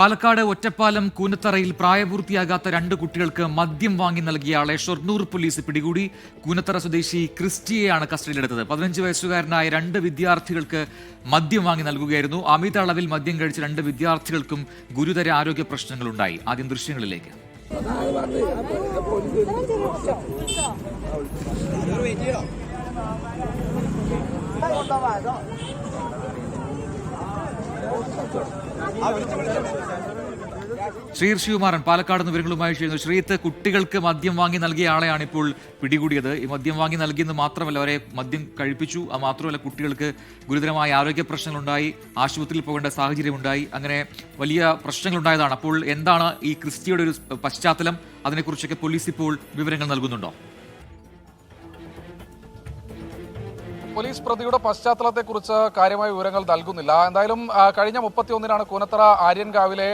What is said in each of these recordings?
പാലക്കാട് ഒറ്റപ്പാലം കൂനത്തറയിൽ പ്രായപൂർത്തിയാകാത്ത 2 കുട്ടികൾക്ക് മദ്യം വാങ്ങി നൽകിയ ആളെ ഷൊർണൂർ പോലീസ് പിടികൂടി. കൂനത്തറ സ്വദേശി ക്രിസ്റ്റിയെയാണ് കസ്റ്റഡിയിലെടുത്തത്. 15 വയസ്സുകാരനായ 2 വിദ്യാർത്ഥികൾക്ക് മദ്യം വാങ്ങി നൽകുകയായിരുന്നു. അമിത അളവിൽ മദ്യം കഴിച്ച 2 വിദ്യാർത്ഥികൾക്കും ഗുരുതര ആരോഗ്യ പ്രശ്നങ്ങളുണ്ടായി. ആദ്യം ദൃശ്യങ്ങളിലേക്ക്. ശിവകുമാരൻ പാലക്കാട് നിന്ന് വിവരങ്ങളുമായി ചെയ്യുന്നു. ശ്രീത്ത്, കുട്ടികൾക്ക് മദ്യം വാങ്ങി നൽകിയ ആളെയാണ് ഇപ്പോൾ പിടികൂടിയത്. ഈ മദ്യം വാങ്ങി നൽകിയെന്ന് മാത്രമല്ല, അവരെ മദ്യം കഴിപ്പിച്ചു. അത് മാത്രമല്ല, കുട്ടികൾക്ക് ഗുരുതരമായ ആരോഗ്യ പ്രശ്നങ്ങളുണ്ടായി, ആശുപത്രിയിൽ പോകേണ്ട സാഹചര്യമുണ്ടായി. അങ്ങനെ വലിയ പ്രശ്നങ്ങളുണ്ടായതാണ്. അപ്പോൾ എന്താണ് ഈ ക്രിസ്റ്റിയുടെ ഒരു പശ്ചാത്തലം? അതിനെക്കുറിച്ചൊക്കെ പോലീസ് ഇപ്പോൾ വിവരങ്ങൾ നൽകുന്നുണ്ടോ? പോലീസ് പ്രതിയുടെ പശ്ചാത്തലത്തെക്കുറിച്ച് കാര്യമായ വിവരങ്ങൾ നൽകുന്നില്ല. എന്തായാലും കഴിഞ്ഞ 31-നാണ് കൂനത്തറ ആര്യൻകാവിലെ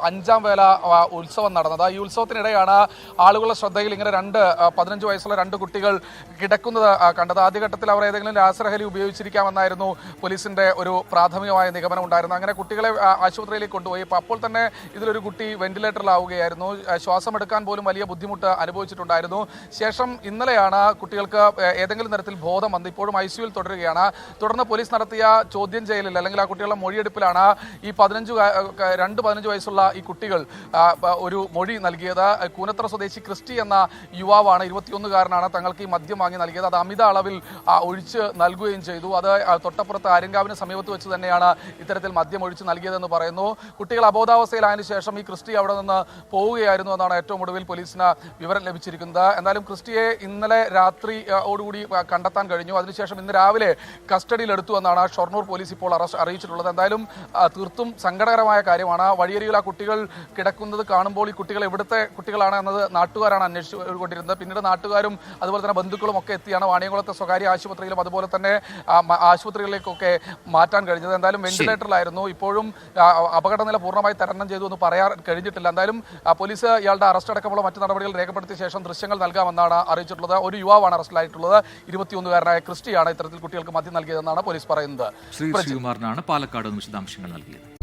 5ാം വേല ഉത്സവം നടന്നത്. ഈ ഉത്സവത്തിനിടെയാണ് ആളുകളുടെ ശ്രദ്ധയിൽ ഇങ്ങനെ 15 വയസ്സുള്ള 2 കുട്ടികൾ കിടക്കുന്നത് കണ്ടത്. ആദ്യഘട്ടത്തിൽ അവർ ഏതെങ്കിലും രാസലഹരി ഉപയോഗിച്ചിരിക്കാമെന്നായിരുന്നു പോലീസിന്റെ ഒരു പ്രാഥമികമായ നിഗമനം ഉണ്ടായിരുന്നത്. അങ്ങനെ കുട്ടികളെ ആശുപത്രിയിലേക്ക് കൊണ്ടുപോയി. അപ്പോൾ തന്നെ ഇതിലൊരു കുട്ടി വെന്റിലേറ്ററിലാവുകയായിരുന്നു. ശ്വാസമെടുക്കാൻ പോലും വലിയ ബുദ്ധിമുട്ട് അനുഭവിച്ചിട്ടുണ്ടായിരുന്നു. ശേഷം ഇന്നലെയാണ് കുട്ടികൾക്ക് ഏതെങ്കിലും തരത്തിൽ ബോധം വന്ന് ഇപ്പോഴും ICU തുടരുകയാണ്. തുടർന്ന് പോലീസ് നടത്തിയ ചോദ്യം ചെയ്യലിൽ അല്ലെങ്കിൽ ആ കുട്ടികളുടെ മൊഴിയെടുപ്പിലാണ് ഈ 15 വയസ്സുള്ള ഈ കുട്ടികൾ ഒരു മൊഴി നൽകിയത്. കൂനത്തറ സ്വദേശി ക്രിസ്റ്റി എന്ന യുവാവാണ്, 21-കാരനാണ്, തങ്ങൾക്ക് ഈ മദ്യം വാങ്ങി നൽകിയത്. അത് അമിത അളവിൽ ഒഴിച്ച് നൽകുകയും ചെയ്തു. അത് തൊട്ടപ്പുറത്ത് ആര്യങ്കാവിന് സമീപത്ത് വെച്ച് തന്നെയാണ് ഇത്തരത്തിൽ മദ്യം ഒഴിച്ച് നൽകിയതെന്ന് പറയുന്നു. കുട്ടികൾ അബോധാവസ്ഥയിലായതിനു ശേഷം ഈ ക്രിസ്റ്റി അവിടെ നിന്ന് പോവുകയായിരുന്നു എന്നാണ് ഏറ്റവും ഒടുവിൽ പോലീസിന് വിവരം ലഭിച്ചിരിക്കുന്നത്. എന്തായാലും ക്രിസ്റ്റിയെ ഇന്നലെ രാത്രിയോടുകൂടി കണ്ടെത്താൻ കഴിഞ്ഞു. അതിനുശേഷം ഇന്ന് രാവിലെ കസ്റ്റഡിയിലെടുത്തു എന്നാണ് ഷൊർണൂർ പോലീസ് ഇപ്പോൾ അറിയിച്ചിട്ടുള്ളത്. എന്തായാലും തീർത്തും സങ്കടകരമായ കാര്യമാണ്. വഴിയരികിൽ ആ കുട്ടികൾ കിടക്കുന്നത് കാണുമ്പോൾ ഈ കുട്ടികൾ എവിടുത്തെ കുട്ടികളാണ് എന്നത് നാട്ടുകാരാണ് അന്വേഷിച്ചുകൊണ്ടിരുന്നത്. പിന്നീട് നാട്ടുകാരും അതുപോലെ തന്നെ ബന്ധുക്കളും ഒക്കെ എത്തിയാണ് വാണിയംകുളത്തെ സ്വകാര്യ ആശുപത്രിയിലും അതുപോലെ തന്നെ ആശുപത്രികളിലേക്കൊക്കെ മാറ്റാൻ കഴിഞ്ഞത്. എന്തായാലും വെന്റിലേറ്ററിലായിരുന്നു. ഇപ്പോഴും അപകടനില പൂർണ്ണമായി തരണം ചെയ്തു എന്ന് പറയാൻ കഴിഞ്ഞിട്ടില്ല. എന്തായാലും പോലീസ് ഇയാളുടെ അറസ്റ്റ് അടക്കമുള്ള മറ്റു നടപടികൾ രേഖപ്പെടുത്തിയ ശേഷം ദൃശ്യങ്ങൾ നൽകാമെന്നാണ് അറിയിച്ചിട്ടുള്ളത്. ഒരു യുവാവാണ് അറസ്റ്റിലായിട്ടുള്ളത്. 21-കാരനായ ക്രിസ്റ്റിയാണ് ഇത്തരത്തിൽ കുട്ടികൾക്ക് മദ്യം നൽകിയതെന്നാണ് പോലീസ് പറയുന്നത്. ശ്രീകുമാറിനാണ് പാലക്കാട് വിശദാംശങ്ങൾ നൽകിയത്.